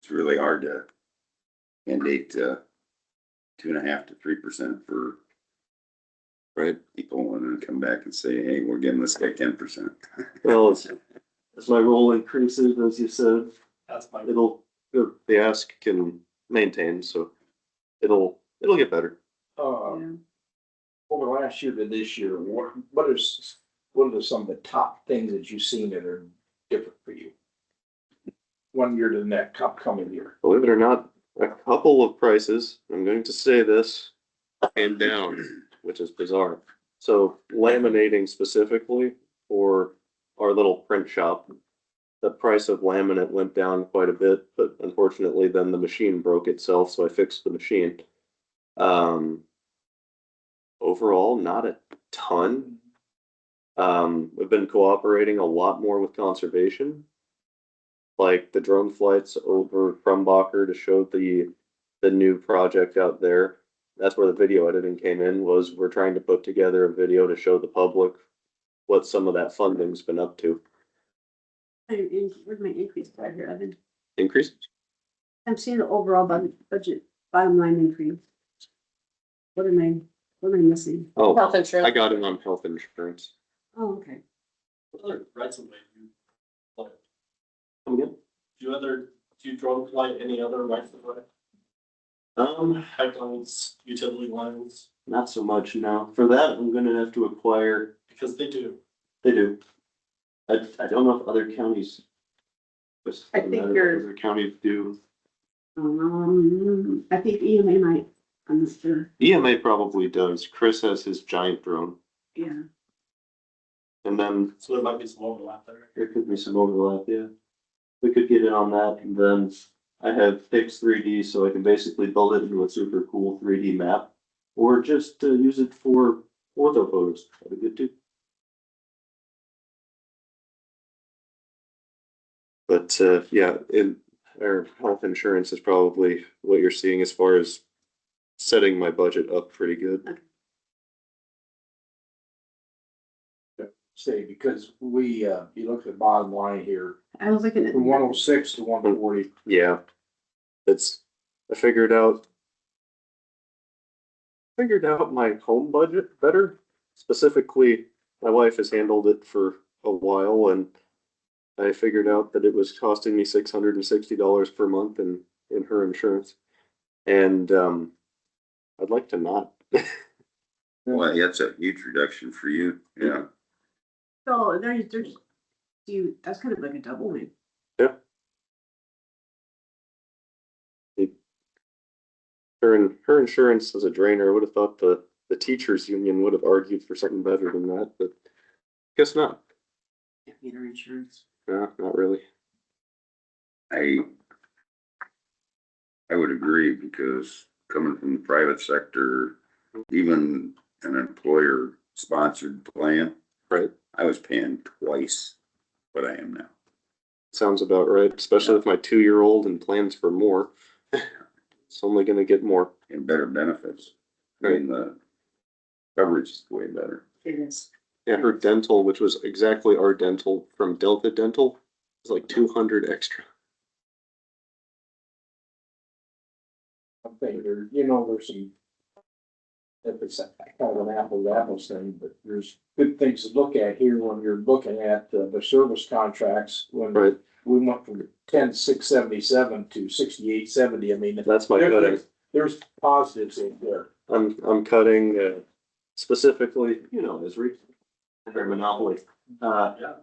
it's really hard to mandate 2.5% to 3% for Right. people and then come back and say, hey, we're giving this guy 10%. Well, as my role increases, as you said, That's my. the ask can maintain, so it'll get better. Over last year to this year, what are some of the top things that you've seen that are different for you? One year to the next, upcoming year. Believe it or not, a couple of prices, I'm going to say this, came down, which is bizarre. So laminating specifically for our little print shop, the price of laminate went down quite a bit, but unfortunately then the machine broke itself, so I fixed the machine. Overall, not a ton. We've been cooperating a lot more with conservation. Like the drone flights over Krumbacher to show the new project out there. That's where the video editing came in, was we're trying to put together a video to show the public what some of that funding's been up to. Where's my increase right here? Increase? I'm seeing the overall budget bottom line increase. What am I missing? Oh, Health I insurance. got it on health insurance. Oh, okay. What other rights of way do you play? Come again? Do you drone fly any other rights of way? Pipelines, utility lines, Not so much now. For that, I'm gonna have to acquire. because they do. They do. I don't know if other counties. I think you're- Other counties do. I think EMA might, I'm not sure. EMA probably does. Chris has his giant drone. Yeah. And then So there might be some overlap there. there could be some overlap, yeah. We could get in on that, and then I have Pix 3D, so I can basically build it into a super cool 3D map. Or just use it for ortho photos. That'd be good too. But yeah, our health insurance is probably what you're seeing as far as setting my budget up pretty good. Say, because you look at the bottom line here, I was looking at. from 106 to 140. Yeah. I figured out my home budget better. Specifically, my wife has handled it for a while, and I figured out that it was costing me $660 per month in her insurance. And I'd like to not Well, that's a huge reduction for you, yeah. So that's kind of like a double win. Her insurance as a drainer, I would have thought the teachers union would have argued for something better than that, but guess not. Meter insurance. No, not really. I would agree, because coming from the private sector, even an employer sponsored plan, Right. I was paying twice what I am now. Sounds about right, especially with my 2-year-old and plans for more. It's only gonna get more. And better benefits. And the coverage is way better. It is. Yeah, her dental, which was exactly our dental from Delta Dental, was like 200 extra. I think there, there's some. If it's kind of an apples to apples thing, but there's good things to look at here when you're looking at the service contracts. When Right. we went from 10,677 to 6,870, I mean. That's my cutting. There's positives in there. I'm cutting specifically, Esri, their monopoly. Yeah.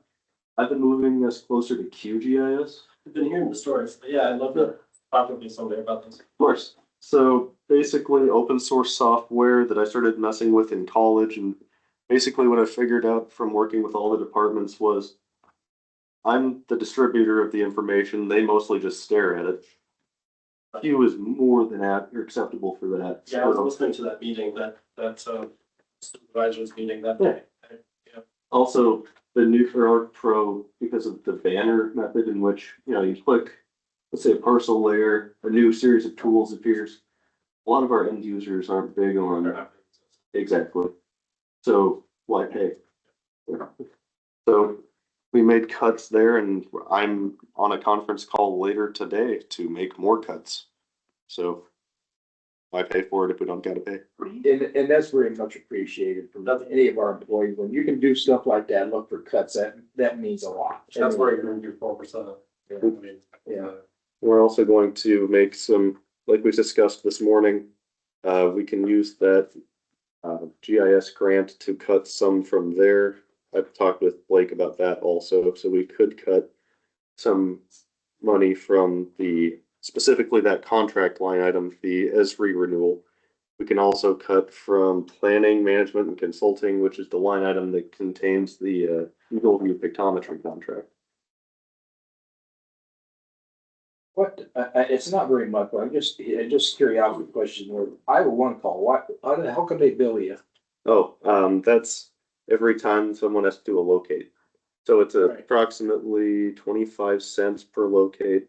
I've been moving this closer to QGIS. I've been hearing the stories, but yeah, I'd love to talk with you someday about this. Of course. So basically open source software that I started messing with in college, and basically what I figured out from working with all the departments was I'm the distributor of the information. They mostly just stare at it. Q is more than acceptable for that. Yeah, I was listening to that meeting, that supervisors meeting that day. Also, the NuclearArc Pro, because of the banner method in which, you click, let's say a parcel layer, a new series of tools appears. A lot of our end users aren't big on exactly. So why pay? So we made cuts there, and I'm on a conference call later today to make more cuts. So why pay for it if we don't gotta pay? And that's very much appreciated from any of our employees. When you can do stuff like that, look for cuts, that means a lot. That's where you're gonna do 4%. Yeah. We're also going to make some, like we discussed this morning, we can use that GIS grant to cut some from there. I've talked with Blake about that also, so we could cut some money from specifically that contract line item, the ESRI renewal. We can also cut from planning, management, and consulting, which is the line item that contains the Eagle View pictometry contract. What, it's not very much, but I'm just curiosity question, where Iowa One call, how can they bill you? Oh, that's every time someone has to do a locate. So it's approximately 25 cents per locate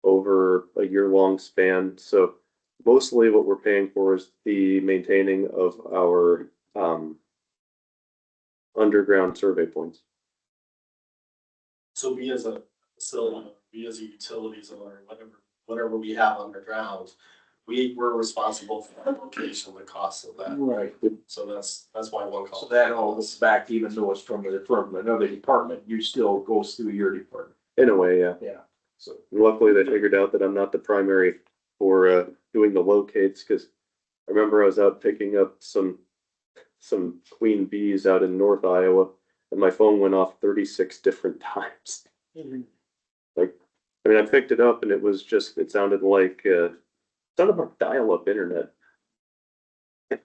over a year-long span. So mostly what we're paying for is the maintaining of our underground survey points. So we as a facility, we as a utilities owner, whatever we have underground, we're responsible for the location, the cost of that. Right. So that's why one call. So that all goes back, even though it's from another department, you still goes through your department. In a way, yeah. Yeah. So. Luckily, they figured out that I'm not the primary for doing the locates, because I remember I was out picking up some queen bees out in North Iowa, and my phone went off 36 different times. Like, I mean, I picked it up and it sounded like dial-up internet. Then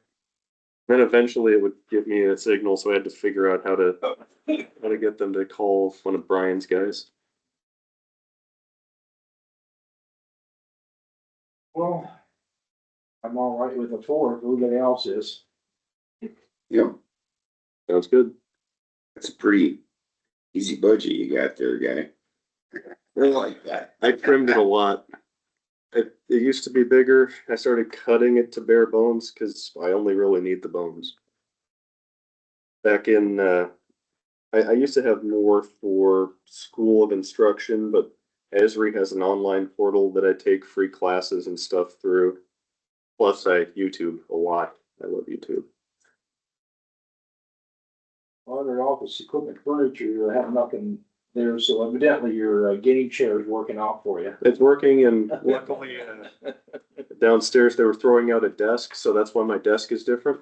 eventually it would give me a signal, so I had to figure out how to get them to call one of Brian's guys. Well, I'm all right with the 4, if everybody else is. Yep, Sounds good. that's a pretty easy budget you got there, guy. I like that. I trimmed it a lot. It used to be bigger. I started cutting it to bare bones because I only really need the bones. Back in, I used to have more for School of Instruction, but Esri has an online portal that I take free classes and stuff through. Plus I YouTube a lot. I love YouTube. Other office equipment, furniture, you have nothing there, so evidently your gaming chair is working out for you. It's working, and luckily downstairs they were throwing out a desk, so that's why my desk is different.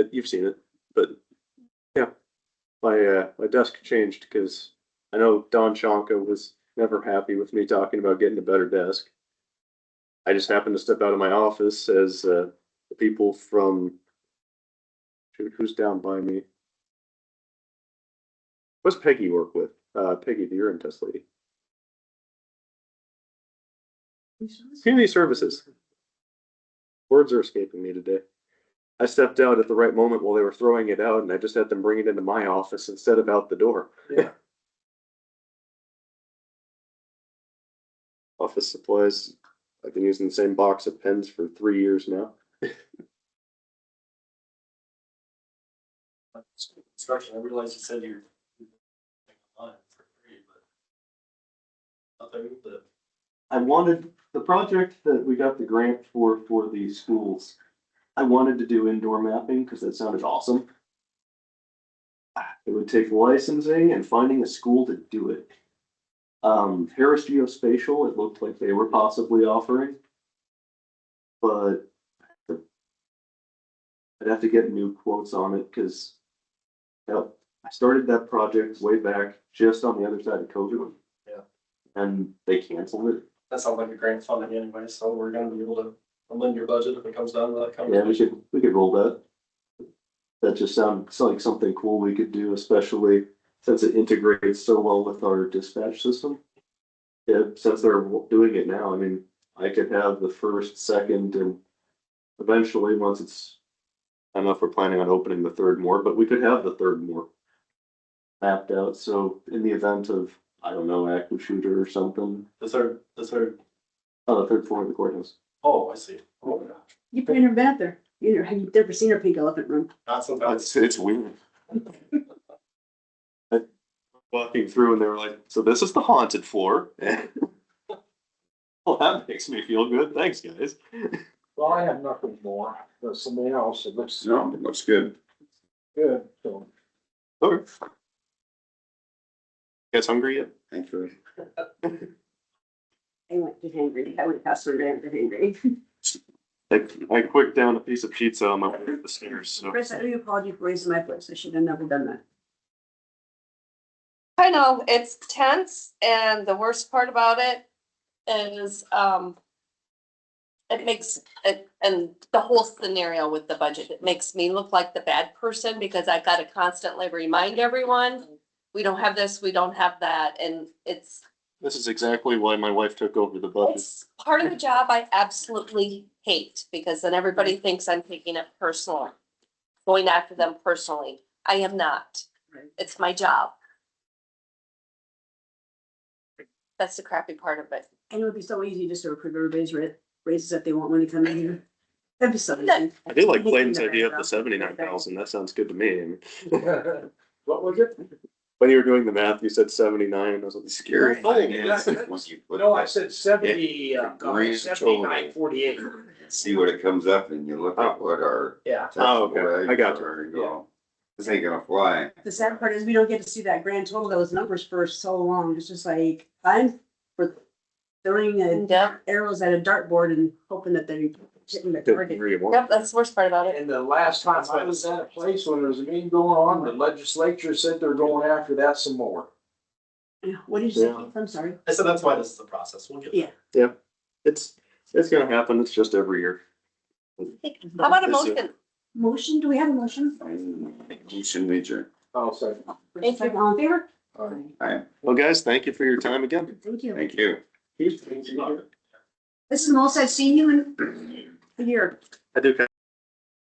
but you've seen it, but yeah. My desk changed because I know Don Shonka was never happy with me talking about getting a better desk. I just happened to step out of my office as, the people from, shoot, who's down by me? What's Peggy work with? Peggy, the urine test lady. Community services. Words are escaping me today. I stepped out at the right moment while they were throwing it out, and I just had them bring it into my office instead of out the door. Yeah. Office supplies. I've been using the same box of pens for 3 years now. Construction, I realized you said you're online for free, but nothing that. I wanted the project that we got the grant for the schools. I wanted to do indoor mapping because that sounded awesome. It would take licensing and finding a school to do it. Harris Geospatial, it looked like they were possibly offering. But I'd have to get new quotes on it because I started that project way back just on the other side of COVID. Yeah. And they canceled it. That sounds like a grant funding anyway, so we're gonna be able to amend your budget if it comes down to that Yeah, conversation. we could roll that. That just sounds like something cool we could do, especially since it integrates so well with our dispatch system. Yeah, since they're doing it now, I mean, I could have the first, second, and eventually, once it's, I don't know if we're planning on opening the third more, but we could have the third more mapped out. So in the event of, I don't know, active shooter or something, The third, oh, the third floor of the courthouse. oh, I see. Oh, my gosh. You probably never been up there. Have you never seen our pink elephant room? Not sometimes. It's weird. Walking through and they were like, so this is the haunted floor. Well, that makes me feel good. Thanks, guys. Well, I have nothing more, but somebody else, it looks No, it looks good. good, so. Okay. You guys hungry yet? Thanks for. I went to Hangry. I went past one grand to Hangry. I quicked down a piece of pizza on my way up the stairs, so. Chris, I owe you an apology for raising my place. I should have never done that. I know, it's tense, and the worst part about it is, it makes it, and the whole scenario with the budget, it makes me look like the bad person because I gotta constantly remind everyone, we don't have this, we don't have that, and it's This is exactly why my wife took over the budget. it's part of the job I absolutely hate, because then everybody thinks I'm taking it personal, going after them personally. I am not. Right. It's my job. That's the crappy part of it. And it would be so easy just to approve everybody's raises that they want when they come in here. That'd be so easy. I do like Clayton's idea of the 79,000. That sounds good to me. I mean, What was it? when you were doing the math, you said 79 and I was like, Scary. Oh, thing yeah. is, once you put No, I that- said 70, Grand 79.48. See what it comes up and you look at what our. Yeah. Oh, okay. taxable I got values you. are and go, this ain't gonna fly. The sad part is we don't get to see that grand total, those numbers for so long. It's just like, I'm for throwing Yep, arrows at a dartboard and hoping that they're hitting the target. yep, that's the worst part about it. And the last time I was at a place when there was a meeting going on, the legislature said they're going after that some more. What did you say, Yeah. Keith? I'm sorry. I said that's why this is the process. We'll get there. It's gonna happen. It's just every year. How about a That's it. motion? Motion, do we have a motion? Motion major. Oh, sorry. Thank you. All in favor? Well, guys, thank you for your time again. Thank you. Thank you. This is the most I've seen you in a year. I do kind